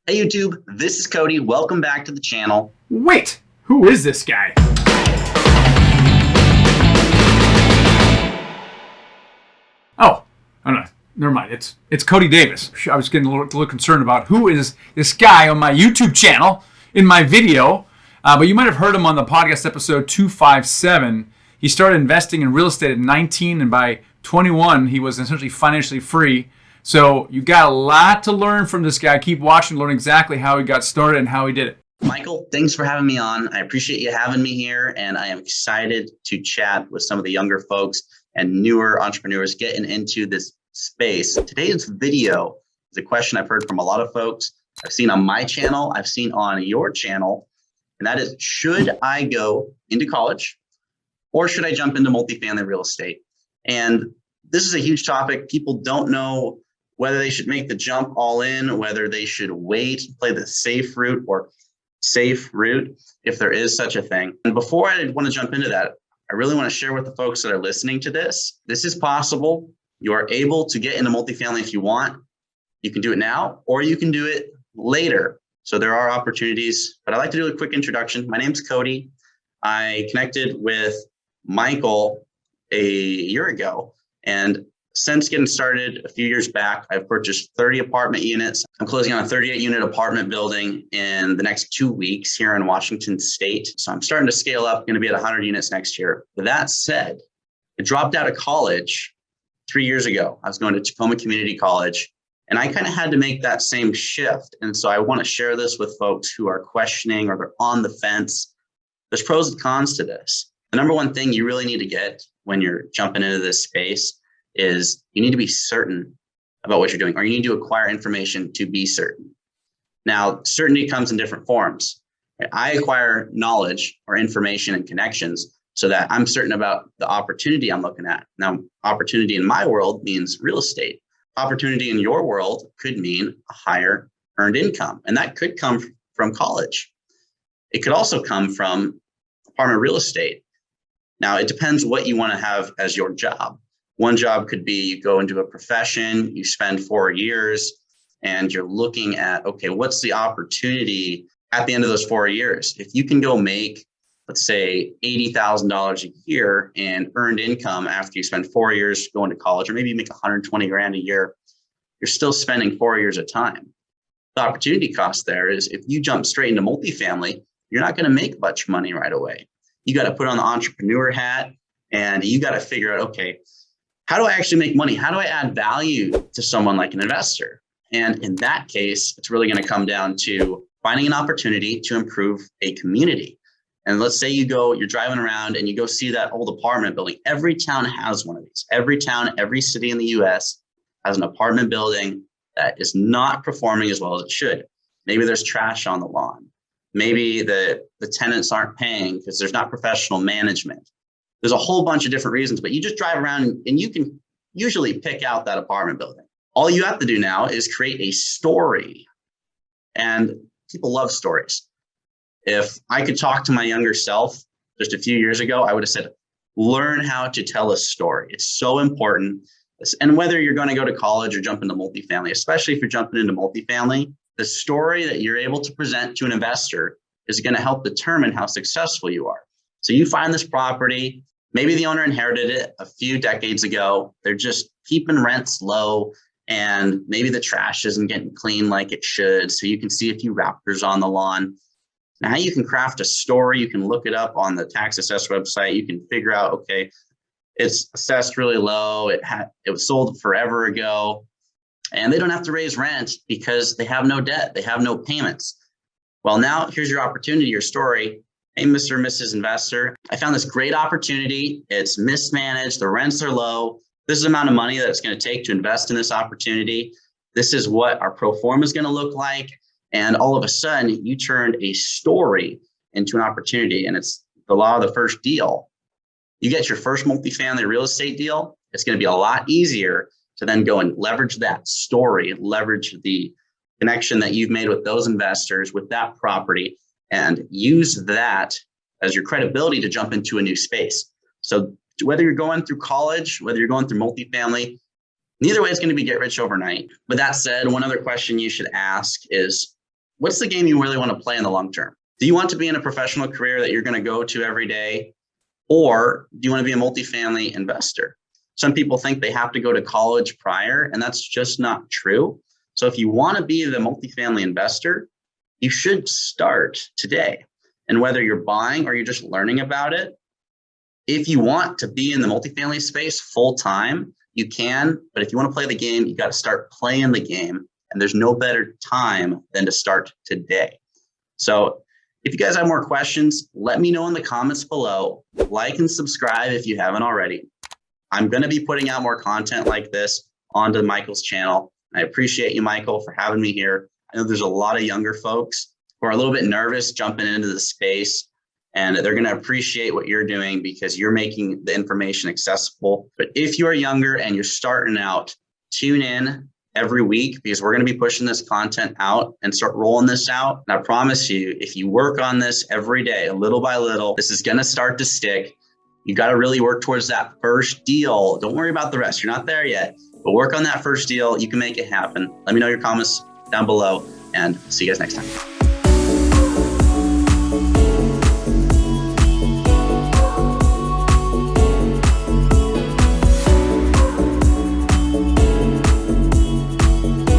Hey YouTube, this is Cody. Welcome back to the channel. Wait, who is this guy? Oh, no, never mind. It's Cody Davis. I was getting a little concerned about who is this guy on my YouTube channel in my video, but you might have heard him on the podcast episode 257. He started investing in real estate at 19, and by 21, he was essentially financially free. So you got a lot to learn from this guy. Keep watching, learn exactly how he got started and how he did it. Michael, thanks for having me on. I appreciate you having me here, and I am excited to chat with some of the younger folks and newer entrepreneurs getting into this space. Today's video is a question I've heard from a lot of folks. I've seen on my channel, I've seen on your channel, and that is, should I go into college or should I jump into multifamily real estate? And this is a huge topic. People don't know whether they should make the jump all in, whether they should wait, play the safe route if there is such a thing. And before I want to jump into that, I really want to share with the folks that are listening to this. This is possible. You are able to get into multifamily if you want. You can do it now, or you can do it later. So there are opportunities, but I'd like to do a quick introduction. My name's Cody. I connected with Michael a year ago, and since getting started a few years back, I've purchased 30 apartment units. I'm closing on a 38-unit apartment building in the next 2 weeks here in Washington State. So I'm starting to scale up, going to be at 100 units next year. With that said, I dropped out of college 3 years ago. I was going to Tacoma Community College, and I kind of had to make that same shift. And so I want to share this with folks who are questioning or they're on the fence. There's pros and cons to this. The number one thing you really need to get when you're jumping into this space is you need to be certain about what you're doing, or you need to acquire information to be certain. Now, certainty comes in different forms. I acquire knowledge or information and connections so that I'm certain about the opportunity I'm looking at. Now, opportunity in my world means real estate. Opportunity in your world could mean a higher earned income, and that could come from college. It could also come from apartment real estate. Now, it depends what you want to have as your job. One job could be you go into a profession, you spend 4 years, and you're looking at, okay, what's the opportunity at the end of those 4 years? If you can go make, let's say, $80,000 a year in earned income after you spend 4 years going to college, or maybe you make 120 grand a year, you're still spending 4 years of time. The opportunity cost there is if you jump straight into multifamily, you're not going to make much money right away. You got to put on the entrepreneur hat, and you got to figure out, okay, how do I actually make money? How do I add value to someone like an investor? And in that case, it's really going to come down to finding an opportunity to improve a community. And let's say you're driving around and you go see that old apartment building. Every town has one of these. Every town, every city in the US has an apartment building that is not performing as well as it should. Maybe there's trash on the lawn. Maybe the tenants aren't paying because there's not professional management. There's a whole bunch of different reasons, but you just drive around and you can usually pick out that apartment building. All you have to do now is create a story. And people love stories. If I could talk to my younger self just a few years ago, I would have said, learn how to tell a story. It's so important. And whether you're going to go to college or jump into multifamily, especially if you're jumping into multifamily, the story that you're able to present to an investor is going to help determine how successful you are. So you find this property. Maybe the owner inherited it a few decades ago. They're just keeping rents low, and maybe the trash isn't getting clean like it should. So you can see a few raptors on the lawn. Now you can craft a story. You can look it up on the tax assessed website. You can figure out, okay, it's assessed really low. It was sold forever ago, and they don't have to raise rent because they have no debt. They have no payments. Well, now here's your opportunity, your story. Hey, Mr. or Mrs. Investor, I found this great opportunity. It's mismanaged. The rents are low. This is the amount of money that it's going to take to invest in this opportunity. This is what our pro forma is going to look like. And all of a sudden, you turned a story into an opportunity. And it's the law of the first deal. You get your first multifamily real estate deal. It's going to be a lot easier to then go and leverage that story, leverage the connection that you've made with those investors, with that property, and use that as your credibility to jump into a new space. So whether you're going through college, whether you're going through multifamily, neither way is going to be get rich overnight. But that said, one other question you should ask is, what's the game you really want to play in the long term? Do you want to be in a professional career that you're going to go to every day? Or do you want to be a multifamily investor? Some people think they have to go to college prior, and that's just not true. So if you want to be the multifamily investor, you should start today. And whether you're buying or you're just learning about it, if you want to be in the multifamily space full time, you can. But if you want to play the game, you got to start playing the game. And there's no better time than to start today. So if you guys have more questions, let me know in the comments below. Like and subscribe if you haven't already. I'm going to be putting out more content like this onto Michael's channel. I appreciate you, Michael, for having me here. I know there's a lot of younger folks who are a little bit nervous jumping into the space, and they're going to appreciate what you're doing because you're making the information accessible. But if you are younger and you're starting out, tune in every week because we're going to be pushing this content out and start rolling this out. And I promise you, if you work on this every day, little by little, this is going to start to stick. You got to really work towards that first deal. Don't worry about the rest. You're not there yet, but work on that first deal. You can make it happen. Let me know your comments down below, and see you guys next time.